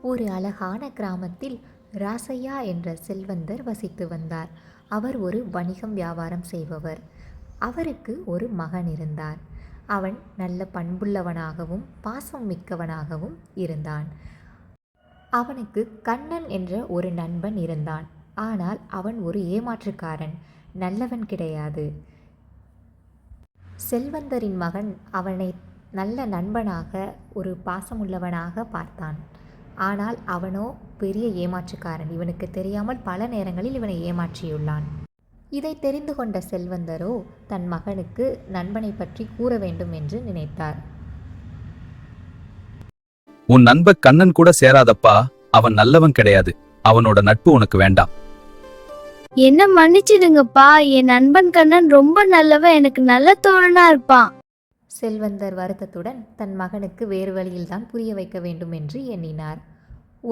ஒரு அழகான கிராமத்தில் ராசையா என்ற செல்வந்தர் வசித்து வந்தார். அவர் ஒரு வணிகம் வியாபாரம் செய்பவர். அவருக்கு ஒரு மகன் இருந்தான். அவன் நல்ல பண்புள்ளவனாகவும் பாசம் மிக்கவனாகவும் இருந்தான். அவனுக்கு கண்ணன் என்ற ஒரு நண்பன் இருந்தான். ஆனால் அவன் ஒரு ஏமாற்றுக்காரன், நல்லவன் கிடையாது. செல்வந்தரின் மகன் அவனை நல்ல நண்பனாக, ஒரு பாசமுள்ளவனாக பார்த்தான். ஆனால் அவனோ பெரிய ஏமாற்றுக்காரன். இவனுக்கு தெரியாமல் பல நேரங்களில் இவனை ஏமாற்றியுள்ளான். இதை தெரிந்து கொண்ட செல்வந்தரோ தன் மகனுக்கு நண்பனை பற்றி கூற வேண்டும் என்று நினைத்தார். உன் நண்பன் கண்ணன் கூட சேராதப்பா, அவன் நல்லவன் கிடையாது. அவனோட நட்பு உனக்கு வேண்டாம். என்ன மன்னிச்சிடுங்கப்பா, என் நண்பன் கண்ணன் ரொம்ப நல்லவன், எனக்கு நல்ல தோழனா இருப்பான். செல்வந்தர் வருத்தத்துடன் தன் மகனுக்கு வேறு வழியில்தான் புரிய வைக்க வேண்டும் என்று எண்ணினார்.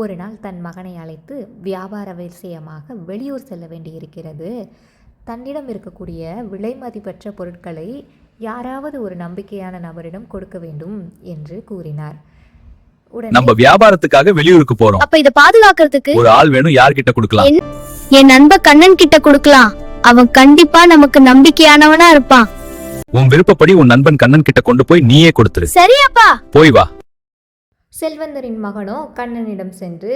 ஒரு நாள் தன் மகனை அழைத்து, வியாபார விஷயமாக வெளியூர் செல்ல வேண்டியிருக்கிறது, தன்னிடம் இருக்கக்கூடிய விலை மதிப்பற்ற பொருட்களை யாராவது ஒரு நம்பிக்கையான நபரிடம் கொடுக்க வேண்டும் என்று கூறினார். நம்ம வியாபாரத்துக்காக வெளியூருக்கு போறோம். அப்ப இத பாதுகாக்கிறதுக்கு ஒரு ஆள் வேணும். யார்கிட்ட கொடுக்கலாம்? என் நண்பன் கண்ணன் கிட்ட கொடுக்கலாம். அவன் கண்டிப்பா நமக்கு நம்பிக்கையானவனா இருப்பான். உன் விருப்பப்படி உன் நண்பன் கண்ணன் கிட்ட கொண்டு போய் நீயே கொடுத்துரு. சரியாப்பா, போய் வா. செல்வந்தரின் மகனோ கண்ணனிடம் சென்று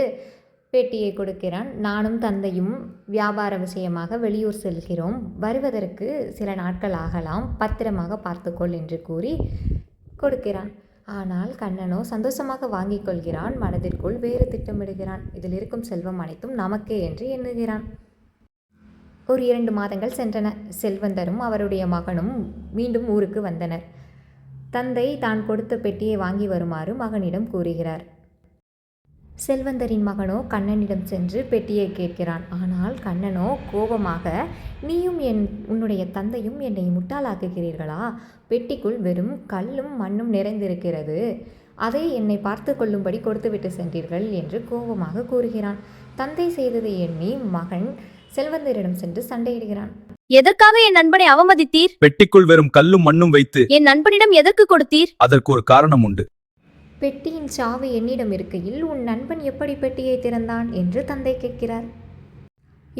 பேட்டியை கொடுக்கிறான். நானும் தந்தையும் வியாபார விஷயமாக வெளியூர் செல்கிறோம், வருவதற்கு சில நாட்கள் ஆகலாம், பத்திரமாக பார்த்துக்கொள் என்று கூறி கொடுக்கிறான். ஆனால் கண்ணனோ சந்தோஷமாக வாங்கிக் கொள்கிறான். மனதிற்குள் வேறு திட்டமிடுகிறான். இதில் இருக்கும் செல்வம் அனைத்தும் நமக்கே என்று எண்ணுகிறான். ஒரு 2 மாதங்கள் சென்றன. செல்வந்தரும் அவருடைய மகனும் மீண்டும் ஊருக்கு வந்தனர். தந்தை தான் கொடுத்த பெட்டியை வாங்கி வருமாறு மகனிடம் கூறுகிறார். செல்வந்தரின் மகனோ கண்ணனிடம் சென்று பெட்டியை கேட்கிறான். ஆனால் கண்ணனோ கோபமாக, நீயும் உன்னுடைய தந்தையும் என்னை முட்டாளாக்குகிறீர்களா? பெட்டிக்குள் வெறும் கல்லும் மண்ணும் நிறைந்திருக்கிறது, அதை என்னை பார்த்து கொள்ளும்படி கொடுத்துவிட்டு சென்றீர்கள் என்று கோபமாக கூறுகிறான். தந்தை செய்ததை எண்ணி மகன் செல்வந்தரிடம் சென்று சண்டையிடுகிறான். எதற்காக என் நண்பனை அவமதித்தீர்? பெட்டிக்குள் வெறும் கல்லும் மண்ணும் வைத்து என் நண்பனிடம் எதற்கு கொடுத்தீர்? அதற்கு ஒரு காரணம் உண்டு. பெட்டியின் சாவி என்னிடம் இருக்கையில் உன் நண்பன் எப்படி பெட்டியை திறந்தான் என்று தந்தை கேட்கிறார்.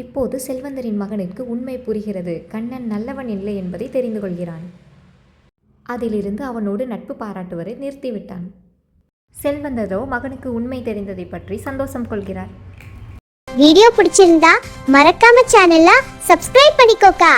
இப்போது செல்வந்தரின் மகனுக்கு உண்மை புரிகிறது. கண்ணன் நல்லவன் இல்லை என்பதை தெரிந்து கொள்கிறான். அதிலிருந்து அவனோடு நட்பு பாராட்டுவதை நிறுத்திவிட்டான். செல்வந்தரோ மகனுக்கு உண்மை தெரிந்ததை பற்றி சந்தோஷம் கொள்கிறார். வீடியோ பிடிச்சிருந்தா மறக்காம சேனலை சப்ஸ்கிரைப் பண்ணிக்கோக்கா.